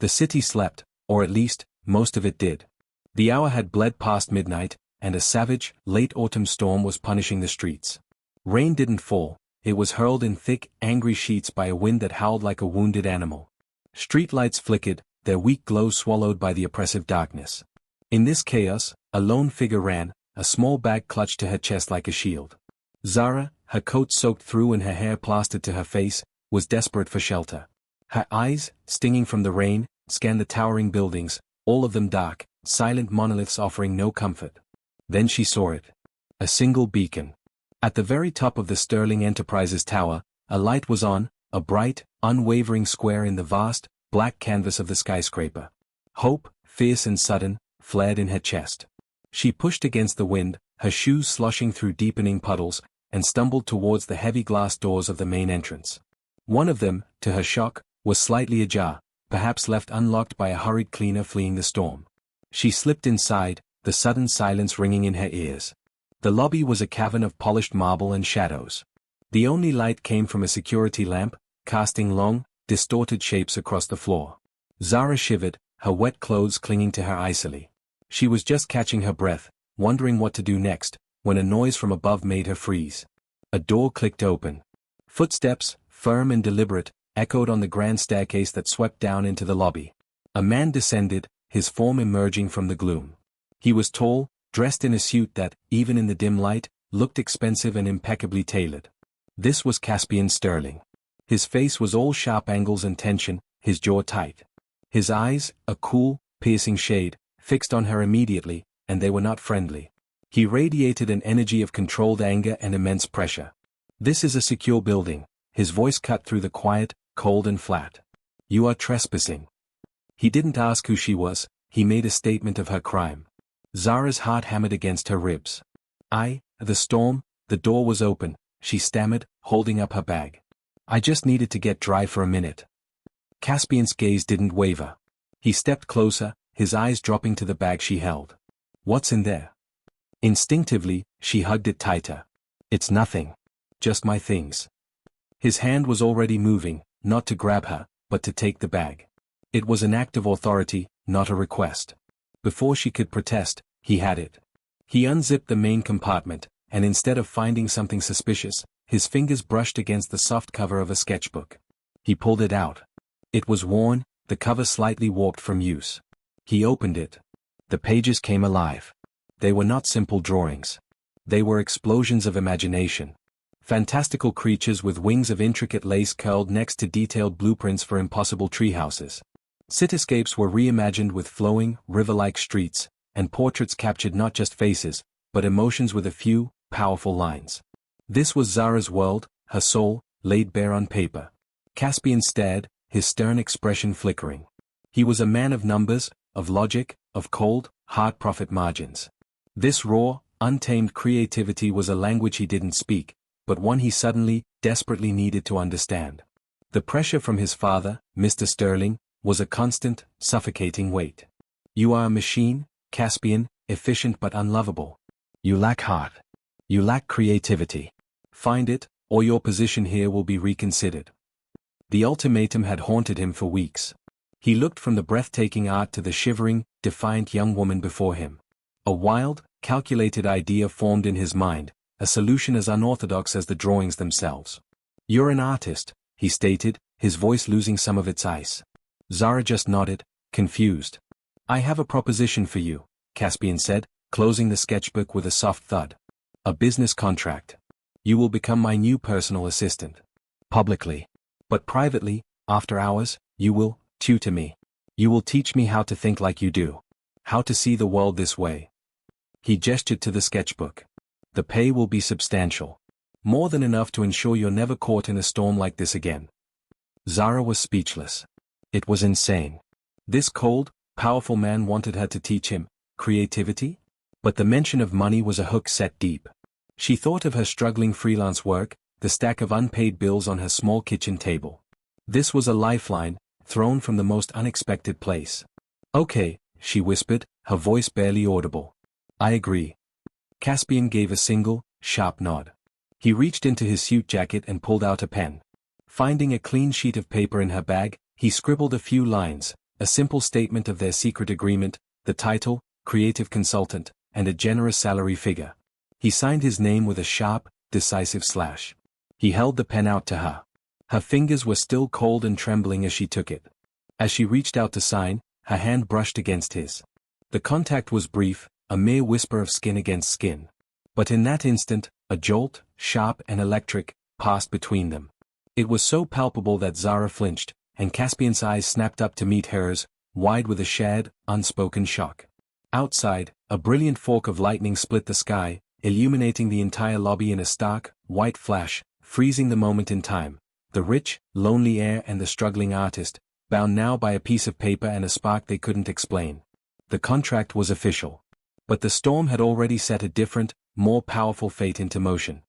The city slept, or at least, most of it did. The hour had bled past midnight, and a savage, late autumn storm was punishing the streets. Rain didn't fall, it was hurled in thick, angry sheets by a wind that howled like a wounded animal. Streetlights flickered, their weak glow swallowed by the oppressive darkness. In this chaos, a lone figure ran, a small bag clutched to her chest like a shield. Zara, her coat soaked through and her hair plastered to her face, was desperate for shelter. Her eyes, stinging from the rain, scanned the towering buildings, all of them dark, silent monoliths offering no comfort. Then she saw it. A single beacon. At the very top of the Sterling Enterprises tower, a light was on, a bright, unwavering square in the vast, black canvas of the skyscraper. Hope, fierce and sudden, flared in her chest. She pushed against the wind, her shoes sloshing through deepening puddles, and stumbled towards the heavy glass doors of the main entrance. One of them, to her shock, was slightly ajar, perhaps left unlocked by a hurried cleaner fleeing the storm. She slipped inside, the sudden silence ringing in her ears. The lobby was a cavern of polished marble and shadows. The only light came from a security lamp, casting long, distorted shapes across the floor. Zara shivered, her wet clothes clinging to her icily. She was just catching her breath, wondering what to do next, when a noise from above made her freeze. A door clicked open. Footsteps, firm and deliberate, echoed on the grand staircase that swept down into the lobby. A man descended, his form emerging from the gloom. He was tall, dressed in a suit that, even in the dim light, looked expensive and impeccably tailored. This was Caspian Sterling. His face was all sharp angles and tension, his jaw tight. His eyes, a cool, piercing shade, fixed on her immediately, and they were not friendly. He radiated an energy of controlled anger and immense pressure. "This is a secure building," his voice cut through the quiet, cold and flat. "You are trespassing." He didn't ask who she was, he made a statement of her crime. Zara's heart hammered against her ribs. The storm, the door was open, she stammered, holding up her bag. "I just needed to get dry for a minute." Caspian's gaze didn't waver. He stepped closer, his eyes dropping to the bag she held. "What's in there?" Instinctively, she hugged it tighter. "It's nothing. Just my things." His hand was already moving, not to grab her, but to take the bag. It was an act of authority, not a request. Before she could protest, he had it. He unzipped the main compartment, and instead of finding something suspicious, his fingers brushed against the soft cover of a sketchbook. He pulled it out. It was worn, the cover slightly warped from use. He opened it. The pages came alive. They were not simple drawings. They were explosions of imagination. Fantastical creatures with wings of intricate lace curled next to detailed blueprints for impossible treehouses. Cityscapes were reimagined with flowing, river-like streets, and portraits captured not just faces, but emotions with a few, powerful lines. This was Zara's world, her soul, laid bare on paper. Caspian stared, his stern expression flickering. He was a man of numbers, of logic, of cold, hard profit margins. This raw, untamed creativity was a language he didn't speak, but one he suddenly, desperately needed to understand. The pressure from his father, Mr. Sterling, was a constant, suffocating weight. "You are a machine, Caspian, efficient but unlovable. You lack heart. You lack creativity. Find it, or your position here will be reconsidered." The ultimatum had haunted him for weeks. He looked from the breathtaking art to the shivering, defiant young woman before him. A wild, calculated idea formed in his mind, a solution as unorthodox as the drawings themselves. "You're an artist," he stated, his voice losing some of its ice. Zara just nodded, confused. "I have a proposition for you," Caspian said, closing the sketchbook with a soft thud. "A business contract. You will become my new personal assistant. Publicly. But privately, after hours, you will tutor me. You will teach me how to think like you do. How to see the world this way." He gestured to the sketchbook. "The pay will be substantial. More than enough to ensure you're never caught in a storm like this again." Zara was speechless. It was insane. This cold, powerful man wanted her to teach him creativity? But the mention of money was a hook set deep. She thought of her struggling freelance work, the stack of unpaid bills on her small kitchen table. This was a lifeline, thrown from the most unexpected place. "Okay," she whispered, her voice barely audible. "I agree." Caspian gave a single, sharp nod. He reached into his suit jacket and pulled out a pen. Finding a clean sheet of paper in her bag, he scribbled a few lines, a simple statement of their secret agreement, the title, creative consultant, and a generous salary figure. He signed his name with a sharp, decisive slash. He held the pen out to her. Her fingers were still cold and trembling as she took it. As she reached out to sign, her hand brushed against his. The contact was brief, a mere whisper of skin against skin. But in that instant, a jolt, sharp and electric, passed between them. It was so palpable that Zara flinched, and Caspian's eyes snapped up to meet hers, wide with a shared, unspoken shock. Outside, a brilliant fork of lightning split the sky, illuminating the entire lobby in a stark, white flash, freezing the moment in time. The rich, lonely air and the struggling artist, bound now by a piece of paper and a spark they couldn't explain. The contract was official. But the storm had already set a different, more powerful fate into motion.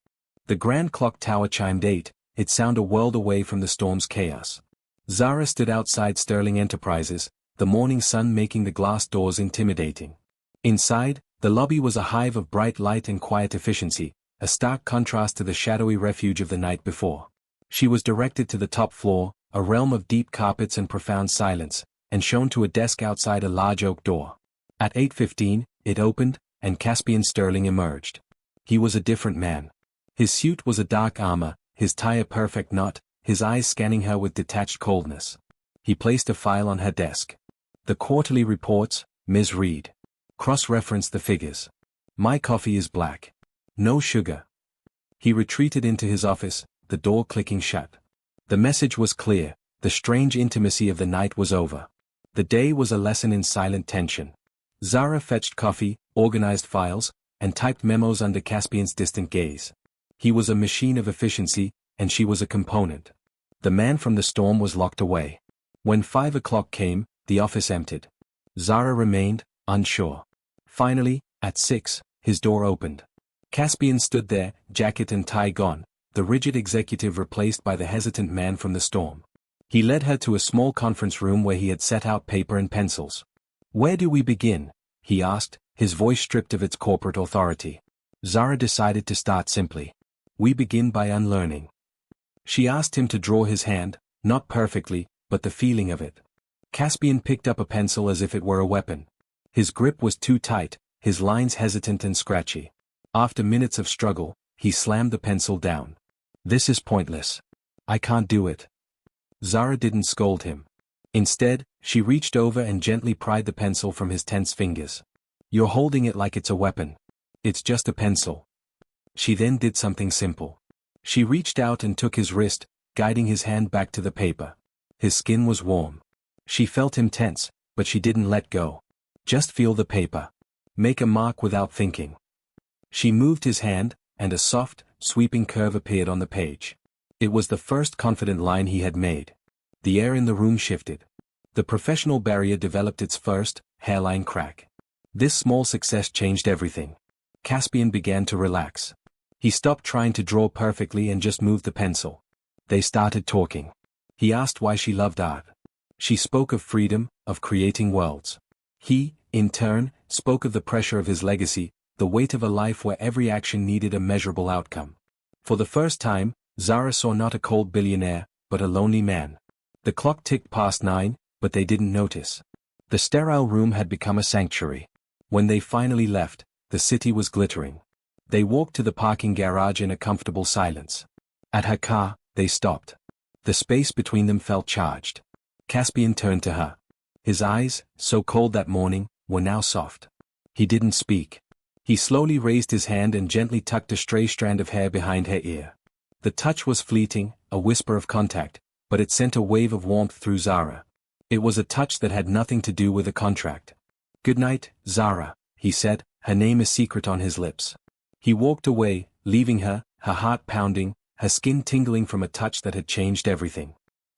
The grand clock tower chimed 8, its sound a world away from the storm's chaos. Zara stood outside Sterling Enterprises, the morning sun making the glass doors intimidating. Inside, the lobby was a hive of bright light and quiet efficiency, a stark contrast to the shadowy refuge of the night before. She was directed to the top floor, a realm of deep carpets and profound silence, and shown to a desk outside a large oak door. At 8:15, it opened, and Caspian Sterling emerged. He was a different man. His suit was a dark armor, his tie a perfect knot, his eyes scanning her with detached coldness. He placed a file on her desk. The quarterly reports, Ms. Reed. Cross-referenced the figures. My coffee is black. No sugar. He retreated into his office, the door clicking shut. The message was clear, the strange intimacy of the night was over. The day was a lesson in silent tension. Zara fetched coffee, organized files, and typed memos under Caspian's distant gaze. He was a machine of efficiency, and she was a component. The man from the storm was locked away. When 5 o'clock came, the office emptied. Zara remained, unsure. Finally, at 6, his door opened. Caspian stood there, jacket and tie gone, the rigid executive replaced by the hesitant man from the storm. He led her to a small conference room where he had set out paper and pencils. Where do we begin? He asked, his voice stripped of its corporate authority. Zara decided to start simply. We begin by unlearning. She asked him to draw his hand, not perfectly, but the feeling of it. Caspian picked up a pencil as if it were a weapon. His grip was too tight, his lines hesitant and scratchy. After minutes of struggle, he slammed the pencil down. This is pointless. I can't do it. Zara didn't scold him. Instead, she reached over and gently pried the pencil from his tense fingers. You're holding it like it's a weapon. It's just a pencil. She then did something simple. She reached out and took his wrist, guiding his hand back to the paper. His skin was warm. She felt him tense, but she didn't let go. Just feel the paper. Make a mark without thinking. She moved his hand, and a soft, sweeping curve appeared on the page. It was the first confident line he had made. The air in the room shifted. The professional barrier developed its first, hairline crack. This small success changed everything. Caspian began to relax. He stopped trying to draw perfectly and just moved the pencil. They started talking. He asked why she loved art. She spoke of freedom, of creating worlds. He, in turn, spoke of the pressure of his legacy, the weight of a life where every action needed a measurable outcome. For the first time, Zara saw not a cold billionaire, but a lonely man. The clock ticked past 9, but they didn't notice. The sterile room had become a sanctuary. When they finally left, the city was glittering. They walked to the parking garage in a comfortable silence. At her car, they stopped. The space between them felt charged. Caspian turned to her. His eyes, so cold that morning, were now soft. He didn't speak. He slowly raised his hand and gently tucked a stray strand of hair behind her ear. The touch was fleeting, a whisper of contact, but it sent a wave of warmth through Zara. It was a touch that had nothing to do with a contract. Good night, Zara, he said, her name a secret on his lips. He walked away, leaving her, her heart pounding, her skin tingling from a touch that had changed everything.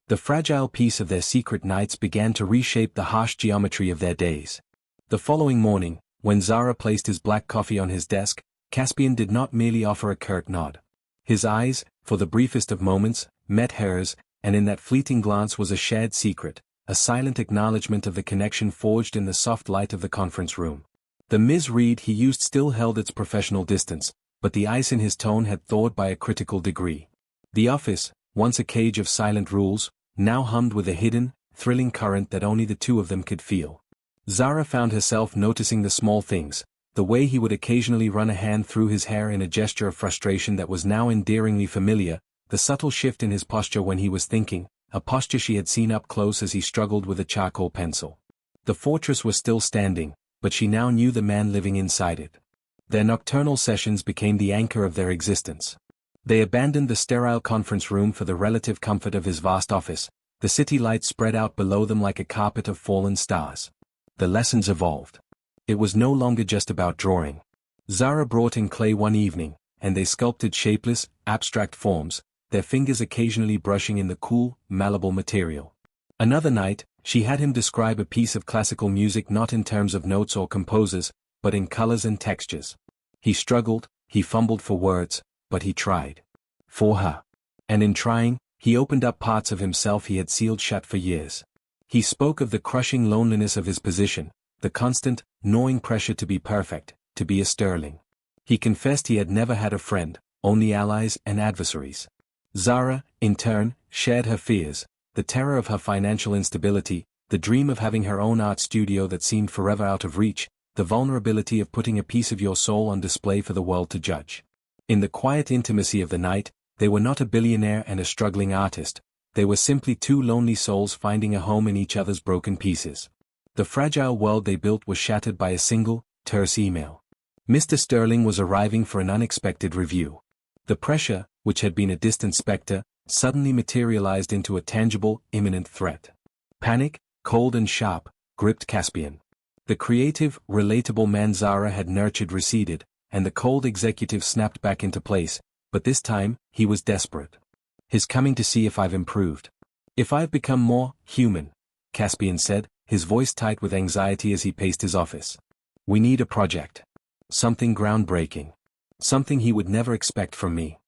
The fragile peace of their secret nights began to reshape the harsh geometry of their days. The following morning, when Zara placed his black coffee on his desk, Caspian did not merely offer a curt nod. His eyes, for the briefest of moments, met hers, and in that fleeting glance was a shared secret, a silent acknowledgement of the connection forged in the soft light of the conference room. The Ms. Reed he used still held its professional distance, but the ice in his tone had thawed by a critical degree. The office, once a cage of silent rules, now hummed with a hidden, thrilling current that only the two of them could feel. Zara found herself noticing the small things, the way he would occasionally run a hand through his hair in a gesture of frustration that was now endearingly familiar, the subtle shift in his posture when he was thinking, a posture she had seen up close as he struggled with a charcoal pencil. The fortress was still standing, but she now knew the man living inside it. Their nocturnal sessions became the anchor of their existence. They abandoned the sterile conference room for the relative comfort of his vast office, the city lights spread out below them like a carpet of fallen stars. The lessons evolved. It was no longer just about drawing. Zara brought in clay one evening, and they sculpted shapeless, abstract forms, their fingers occasionally brushing in the cool, malleable material. Another night, she had him describe a piece of classical music not in terms of notes or composers, but in colors and textures. He struggled, he fumbled for words, but he tried. For her. And in trying, he opened up parts of himself he had sealed shut for years. He spoke of the crushing loneliness of his position, the constant, gnawing pressure to be perfect, to be a sterling. He confessed he had never had a friend, only allies and adversaries. Zara, in turn, shared her fears, the terror of her financial instability, the dream of having her own art studio that seemed forever out of reach, the vulnerability of putting a piece of your soul on display for the world to judge. In the quiet intimacy of the night, they were not a billionaire and a struggling artist, they were simply two lonely souls finding a home in each other's broken pieces. The fragile world they built was shattered by a single, terse email. Mr. Sterling was arriving for an unexpected review. The pressure, which had been a distant specter, suddenly materialized into a tangible, imminent threat. Panic, cold and sharp, gripped Caspian. The creative, relatable man Zara had nurtured receded, and the cold executive snapped back into place, but this time, he was desperate. He's coming to see if I've improved. If I've become more human, Caspian said, his voice tight with anxiety as he paced his office. We need a project. Something groundbreaking. Something he would never expect from me.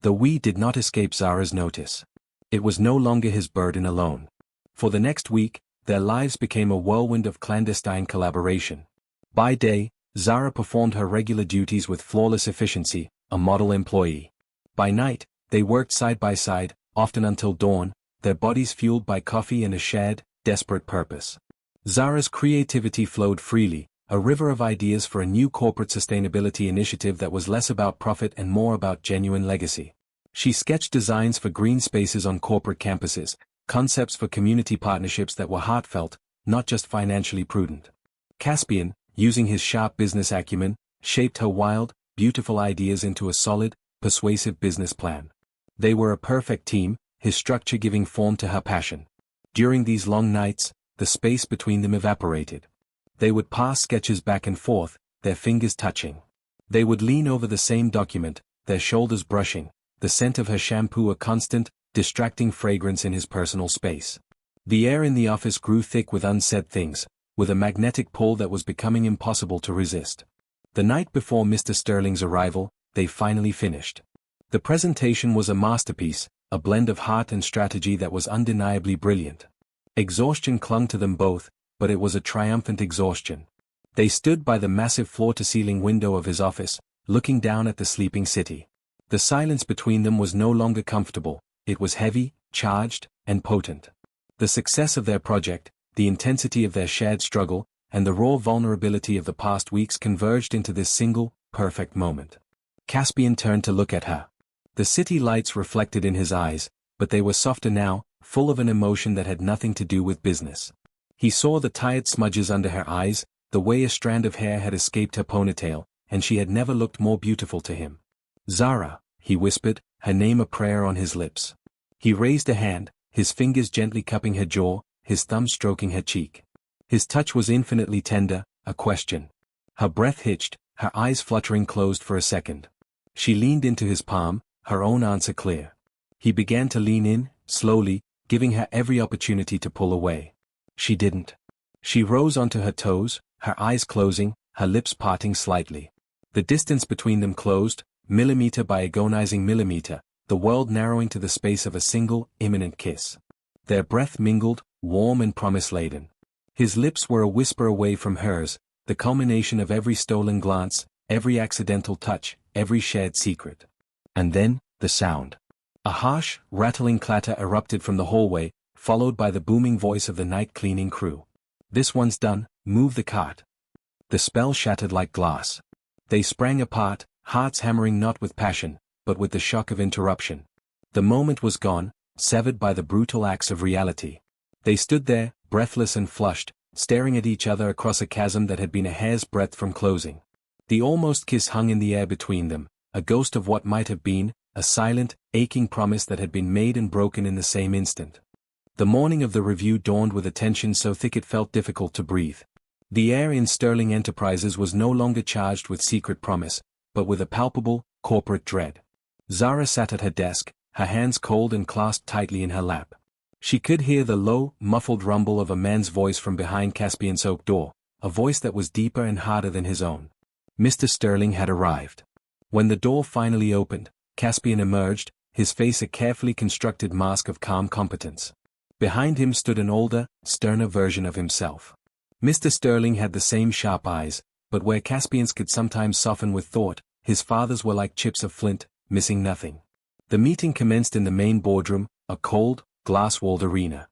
The we did not escape Zara's notice. It was no longer his burden alone. For the next week, their lives became a whirlwind of clandestine collaboration. By day, Zara performed her regular duties with flawless efficiency, a model employee. By night, they worked side by side, often until dawn, their bodies fueled by coffee and a shared, desperate purpose. Zara's creativity flowed freely, a river of ideas for a new corporate sustainability initiative that was less about profit and more about genuine legacy. She sketched designs for green spaces on corporate campuses, concepts for community partnerships that were heartfelt, not just financially prudent. Caspian, using his sharp business acumen, shaped her wild, beautiful ideas into a solid, persuasive business plan. They were a perfect team, his structure giving form to her passion. During these long nights, the space between them evaporated. They would pass sketches back and forth, their fingers touching. They would lean over the same document, their shoulders brushing, the scent of her shampoo a constant, distracting fragrance in his personal space. The air in the office grew thick with unsaid things, with a magnetic pull that was becoming impossible to resist. The night before Mr. Sterling's arrival, they finally finished. The presentation was a masterpiece, a blend of heart and strategy that was undeniably brilliant. Exhaustion clung to them both, but it was a triumphant exhaustion. They stood by the massive floor-to-ceiling window of his office, looking down at the sleeping city. The silence between them was no longer comfortable, it was heavy, charged, and potent. The success of their project, the intensity of their shared struggle, and the raw vulnerability of the past weeks converged into this single, perfect moment. Caspian turned to look at her. The city lights reflected in his eyes, but they were softer now, full of an emotion that had nothing to do with business. He saw the tired smudges under her eyes, the way a strand of hair had escaped her ponytail, and she had never looked more beautiful to him. Zara, he whispered, her name a prayer on his lips. He raised a hand, his fingers gently cupping her jaw, his thumb stroking her cheek. His touch was infinitely tender, a question. Her breath hitched, her eyes fluttering closed for a second. She leaned into his palm, her own answer clear. He began to lean in, slowly, giving her every opportunity to pull away. She didn't. She rose onto her toes, her eyes closing, her lips parting slightly. The distance between them closed, millimeter by agonizing millimeter, the world narrowing to the space of a single, imminent kiss. Their breath mingled, warm and promise-laden. His lips were a whisper away from hers, the culmination of every stolen glance, every accidental touch, every shared secret. And then, the sound. A harsh, rattling clatter erupted from the hallway, followed by the booming voice of the night cleaning crew. "This one's done, move the cart." The spell shattered like glass. They sprang apart, hearts hammering not with passion, but with the shock of interruption. The moment was gone, severed by the brutal axe of reality. They stood there, breathless and flushed, staring at each other across a chasm that had been a hair's breadth from closing. The almost kiss hung in the air between them, a ghost of what might have been, a silent, aching promise that had been made and broken in the same instant. The morning of the review dawned with a tension so thick it felt difficult to breathe. The air in Sterling Enterprises was no longer charged with secret promise, but with a palpable, corporate dread. Zara sat at her desk, her hands cold and clasped tightly in her lap. She could hear the low, muffled rumble of a man's voice from behind Caspian's oak door, a voice that was deeper and harder than his own. Mr. Sterling had arrived. When the door finally opened, Caspian emerged, his face a carefully constructed mask of calm competence. Behind him stood an older, sterner version of himself. Mr. Sterling had the same sharp eyes, but where Caspian's could sometimes soften with thought, his father's were like chips of flint, missing nothing. The meeting commenced in the main boardroom, a cold, glass-walled arena.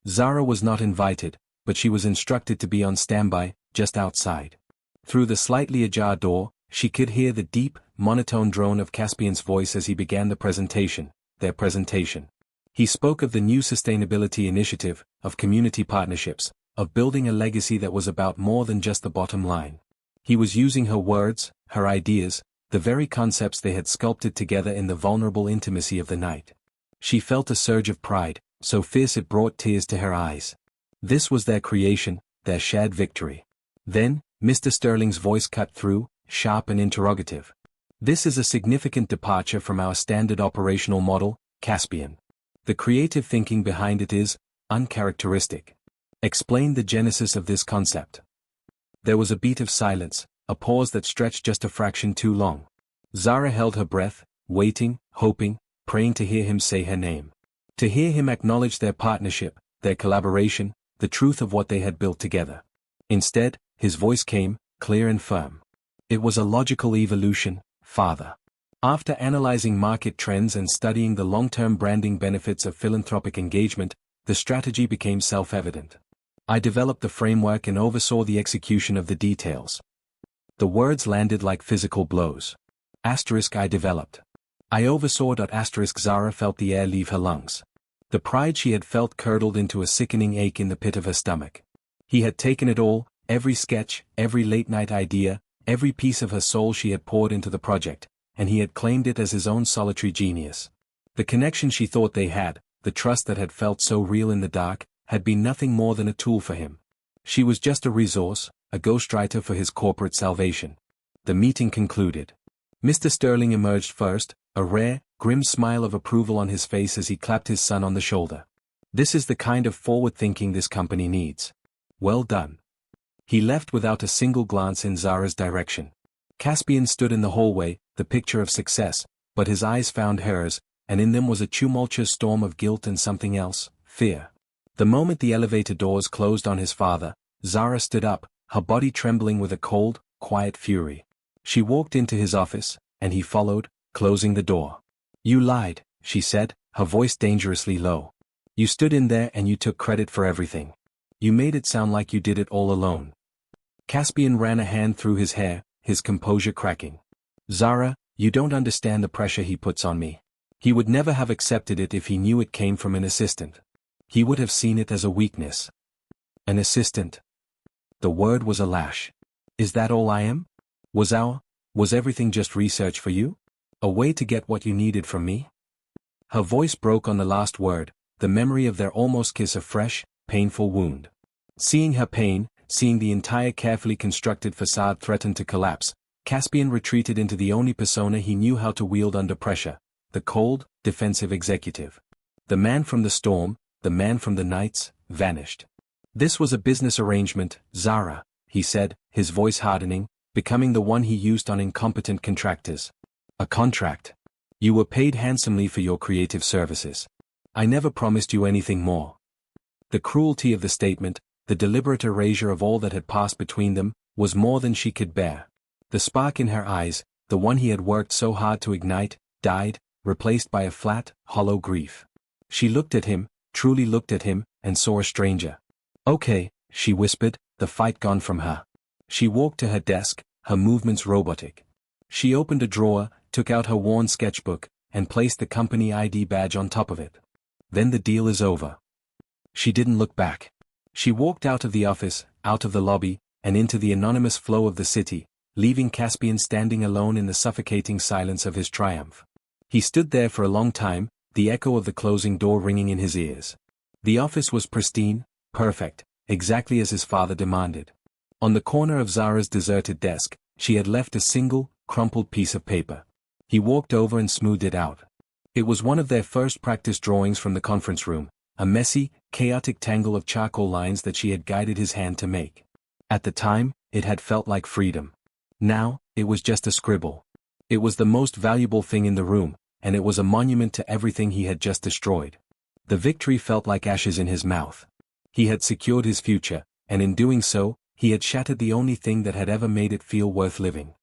Zara was not invited, but she was instructed to be on standby, just outside. Through the slightly ajar door, she could hear the deep, monotone drone of Caspian's voice as he began the presentation, their presentation. He spoke of the new sustainability initiative, of community partnerships, of building a legacy that was about more than just the bottom line. He was using her words, her ideas, the very concepts they had sculpted together in the vulnerable intimacy of the night. She felt a surge of pride, so fierce it brought tears to her eyes. This was their creation, their shared victory. Then, Mr. Sterling's voice cut through, sharp and interrogative. "This is a significant departure from our standard operational model, Caspian. The creative thinking behind it is uncharacteristic. Explain the genesis of this concept." There was a beat of silence, a pause that stretched just a fraction too long. Zara held her breath, waiting, hoping, praying to hear him say her name. To hear him acknowledge their partnership, their collaboration, the truth of what they had built together. Instead, his voice came, clear and firm. "It was a logical evolution, Father. After analyzing market trends and studying the long-term branding benefits of philanthropic engagement, the strategy became self-evident. I developed the framework and oversaw the execution of the details." The words landed like physical blows. I developed. I oversaw. Zara felt the air leave her lungs. The pride she had felt curdled into a sickening ache in the pit of her stomach. He had taken it all, every sketch, every late-night idea, every piece of her soul she had poured into the project, and he had claimed it as his own solitary genius. The connection she thought they had, the trust that had felt so real in the dark, had been nothing more than a tool for him. She was just a resource, a ghostwriter for his corporate salvation. The meeting concluded. Mr. Sterling emerged first, a rare, grim smile of approval on his face as he clapped his son on the shoulder. "This is the kind of forward thinking this company needs. Well done." He left without a single glance in Zara's direction. Caspian stood in the hallway, the picture of success, but his eyes found hers, and in them was a tumultuous storm of guilt and something else, fear. The moment the elevator doors closed on his father, Zara stood up, her body trembling with a cold, quiet fury. She walked into his office, and he followed, closing the door. "You lied," she said, her voice dangerously low. "You stood in there and you took credit for everything. You made it sound like you did it all alone." Caspian ran a hand through his hair, his composure cracking. "Zara, you don't understand the pressure he puts on me. He would never have accepted it if he knew it came from an assistant. He would have seen it as a weakness." "An assistant?" The word was a lash. "Is that all I am? Was everything just research for you? A way to get what you needed from me?" Her voice broke on the last word, the memory of their almost kiss a fresh, painful wound. Seeing her pain, seeing the entire carefully constructed facade threaten to collapse, Caspian retreated into the only persona he knew how to wield under pressure, the cold, defensive executive. The man from the storm, the man from the nights, vanished. "This was a business arrangement, Zara," he said, his voice hardening, becoming the one he used on incompetent contractors. "A contract. You were paid handsomely for your creative services. I never promised you anything more." The cruelty of the statement, the deliberate erasure of all that had passed between them, was more than she could bear. The spark in her eyes, the one he had worked so hard to ignite, died, replaced by a flat, hollow grief. She looked at him, truly looked at him, and saw a stranger. "Okay," she whispered, the fight gone from her. She walked to her desk, her movements robotic. She opened a drawer, took out her worn sketchbook, and placed the company ID badge on top of it. "Then the deal is over." She didn't look back. She walked out of the office, out of the lobby, and into the anonymous flow of the city, leaving Caspian standing alone in the suffocating silence of his triumph. He stood there for a long time, the echo of the closing door ringing in his ears. The office was pristine, perfect, exactly as his father demanded. On the corner of Zara's deserted desk, she had left a single, crumpled piece of paper. He walked over and smoothed it out. It was one of their first practice drawings from the conference room, a messy, chaotic tangle of charcoal lines that she had guided his hand to make. At the time, it had felt like freedom. Now, it was just a scribble. It was the most valuable thing in the room, and it was a monument to everything he had just destroyed. The victory felt like ashes in his mouth. He had secured his future, and in doing so, he had shattered the only thing that had ever made it feel worth living.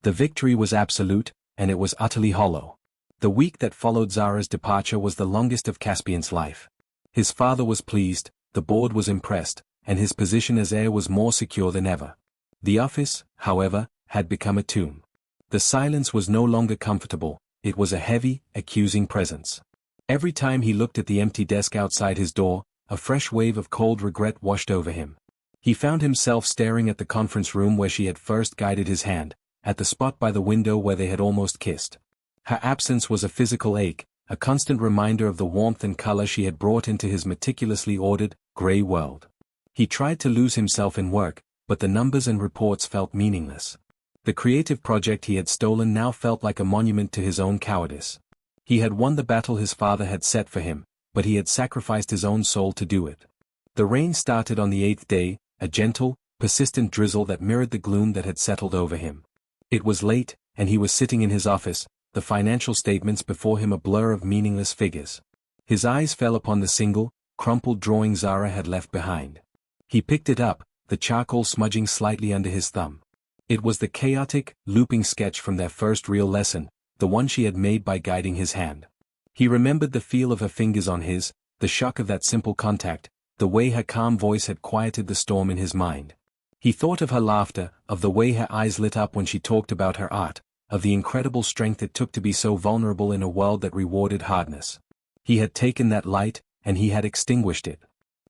The victory was absolute, and it was utterly hollow. The week that followed Zara's departure was the longest of Caspian's life. His father was pleased, the board was impressed, and his position as heir was more secure than ever. The office, however, had become a tomb. The silence was no longer comfortable, it was a heavy, accusing presence. Every time he looked at the empty desk outside his door, a fresh wave of cold regret washed over him. He found himself staring at the conference room where she had first guided his hand, at the spot by the window where they had almost kissed. Her absence was a physical ache, a constant reminder of the warmth and color she had brought into his meticulously ordered, gray world. He tried to lose himself in work, but the numbers and reports felt meaningless. The creative project he had stolen now felt like a monument to his own cowardice. He had won the battle his father had set for him, but he had sacrificed his own soul to do it. The rain started on the 8th day, a gentle, persistent drizzle that mirrored the gloom that had settled over him. It was late, and he was sitting in his office, the financial statements before him a blur of meaningless figures. His eyes fell upon the single, crumpled drawing Zara had left behind. He picked it up, the charcoal smudging slightly under his thumb. It was the chaotic, looping sketch from their first real lesson, the one she had made by guiding his hand. He remembered the feel of her fingers on his, the shock of that simple contact, the way her calm voice had quieted the storm in his mind. He thought of her laughter, of the way her eyes lit up when she talked about her art, of the incredible strength it took to be so vulnerable in a world that rewarded hardness. He had taken that light, and he had extinguished it.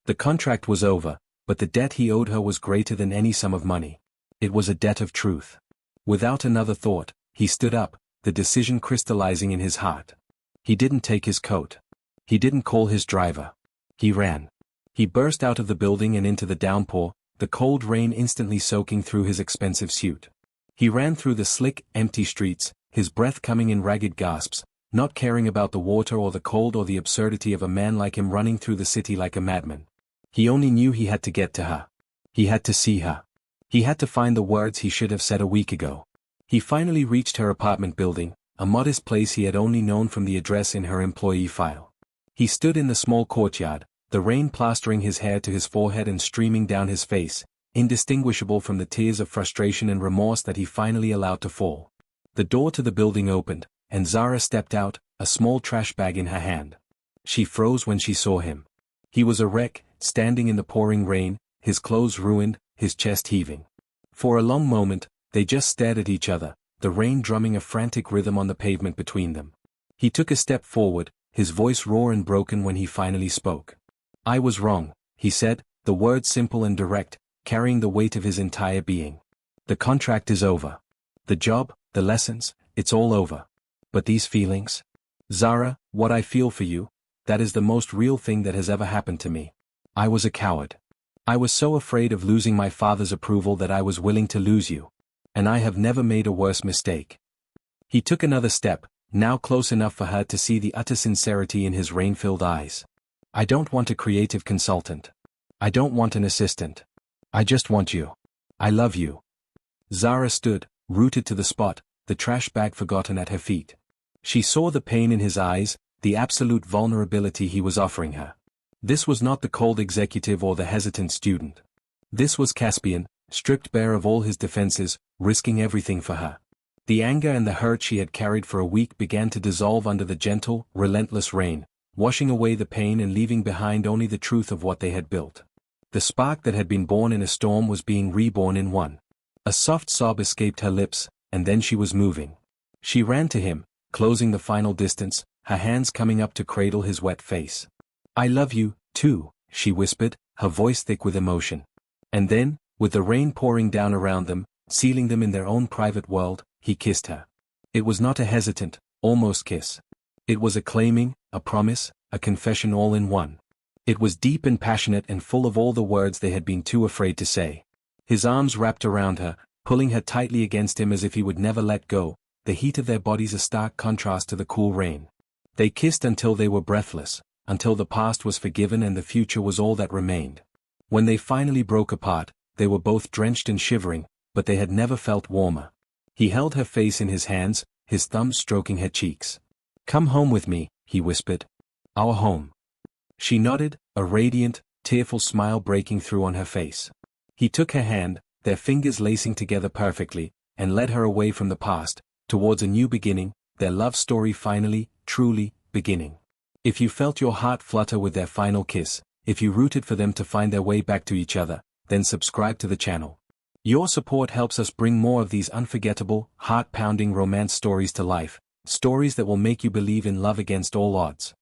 The contract was over, but the debt he owed her was greater than any sum of money. It was a debt of truth. Without another thought, he stood up, the decision crystallizing in his heart. He didn't take his coat. He didn't call his driver. He ran. He burst out of the building and into the downpour, the cold rain instantly soaking through his expensive suit. He ran through the slick, empty streets, his breath coming in ragged gasps, not caring about the water or the cold or the absurdity of a man like him running through the city like a madman. He only knew he had to get to her. He had to see her. He had to find the words he should have said a week ago. He finally reached her apartment building, a modest place he had only known from the address in her employee file. He stood in the small courtyard, the rain plastering his hair to his forehead and streaming down his face, indistinguishable from the tears of frustration and remorse that he finally allowed to fall. The door to the building opened, and Zara stepped out, a small trash bag in her hand. She froze when she saw him. He was a wreck, standing in the pouring rain, his clothes ruined, his chest heaving. For a long moment, they just stared at each other, the rain drumming a frantic rhythm on the pavement between them. He took a step forward, his voice raw and broken when he finally spoke. "I was wrong," he said, the words simple and direct, carrying the weight of his entire being. "The contract is over. The job, the lessons, it's all over. But these feelings? Zara, what I feel for you, that is the most real thing that has ever happened to me. I was a coward. I was so afraid of losing my father's approval that I was willing to lose you. And I have never made a worse mistake." He took another step, now close enough for her to see the utter sincerity in his rain-filled eyes. "I don't want a creative consultant. I don't want an assistant. I just want you. I love you." Zara stood, rooted to the spot, the trash bag forgotten at her feet. She saw the pain in his eyes, the absolute vulnerability he was offering her. This was not the cold executive or the hesitant student. This was Caspian, stripped bare of all his defenses, risking everything for her. The anger and the hurt she had carried for a week began to dissolve under the gentle, relentless rain, washing away the pain and leaving behind only the truth of what they had built. The spark that had been born in a storm was being reborn in one. A soft sob escaped her lips, and then she was moving. She ran to him, closing the final distance, her hands coming up to cradle his wet face. "I love you, too," she whispered, her voice thick with emotion. And then, with the rain pouring down around them, sealing them in their own private world, he kissed her. It was not a hesitant, almost kiss. It was a claiming, a promise, a confession all in one. It was deep and passionate and full of all the words they had been too afraid to say. His arms wrapped around her, pulling her tightly against him as if he would never let go, the heat of their bodies a stark contrast to the cool rain. They kissed until they were breathless, until the past was forgiven and the future was all that remained. When they finally broke apart, they were both drenched and shivering, but they had never felt warmer. He held her face in his hands, his thumbs stroking her cheeks. "Come home with me," he whispered. "Our home." She nodded, a radiant, tearful smile breaking through on her face. He took her hand, their fingers lacing together perfectly, and led her away from the past, towards a new beginning, their love story finally, truly, beginning. If you felt your heart flutter with their final kiss, if you rooted for them to find their way back to each other, then subscribe to the channel. Your support helps us bring more of these unforgettable, heart-pounding romance stories to life, stories that will make you believe in love against all odds.